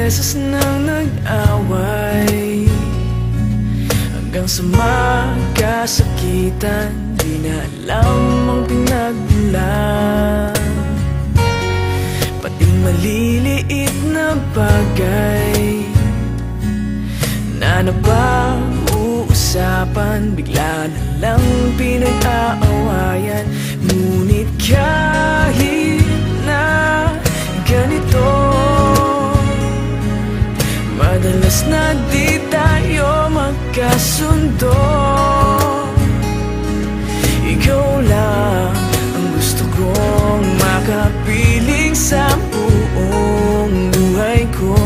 beses nang nag-away, hanggang sa magkasakitan, di na alam ang pinagmulan. Pati maliliit na bagay na napag-uusapan, bigla na lang pinag-aawayan. Ngunit kahit na ganito, madalas na di tayo magkasundo. Ikaw lang ang gusto kong makapiling sa buong buhay ko.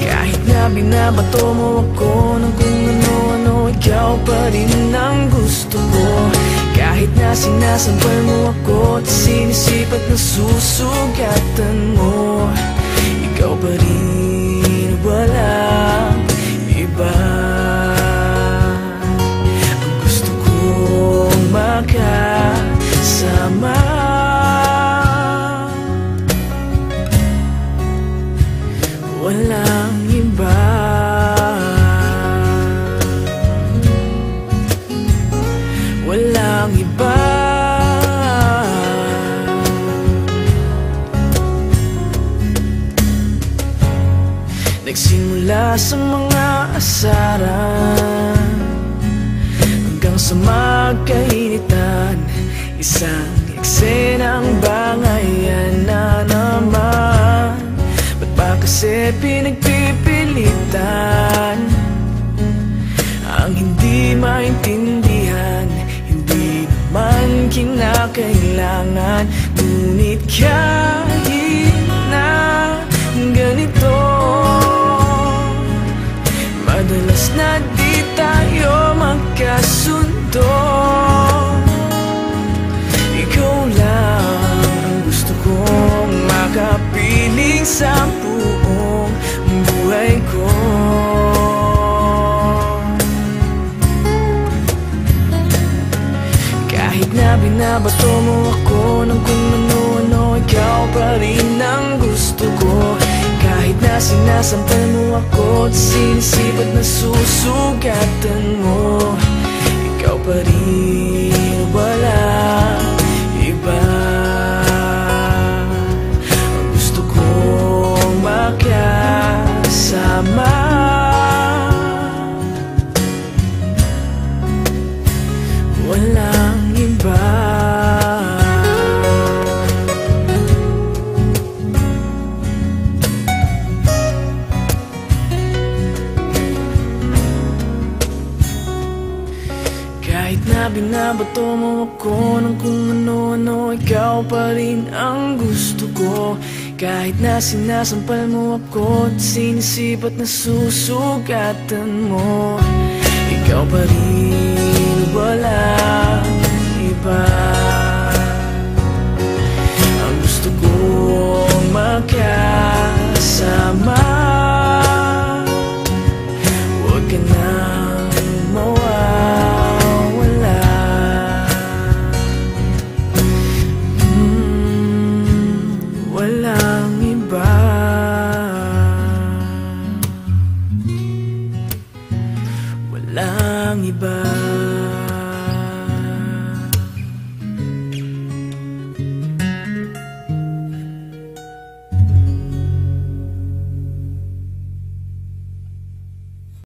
Kahit na binabato mo ako ng kung ano-ano, ikaw pa rin ang gusto ko. Kahit na sinasampal mo ako at sinisipat na susugatan mo, ikaw pa rin, walang iba. Ang gusto kong makasama, walang iba. Walang iba. Nagsimula sa mga asaran, hanggang sa magkainitan, isang eksenang bangayan na naman. Ba't ba kasi pinagpipilitan ang hindi maintindihan? Hindi naman kinakailangan. Ngunit kahit na ganito, madalas na di tayo magkasundo. Ikaw lang ang gusto kong makapiling sa buong buhay ko. Kahit na binabato mo ako ng kung ano-ano, ikaw pa rin ang gusto ko. Kahit na sinasampal mo ako at sinisipat na susugatan mo, ikaw pa rin, walang iba. Ang gusto kong makasama, walang iba. Kahit na binabato mo ako ng kung ano-ano, ikaw pa rin ang gusto ko. Kahit na sinasampal mo ako at sinisipat na susugatan mo, ikaw pa rin, walang iba.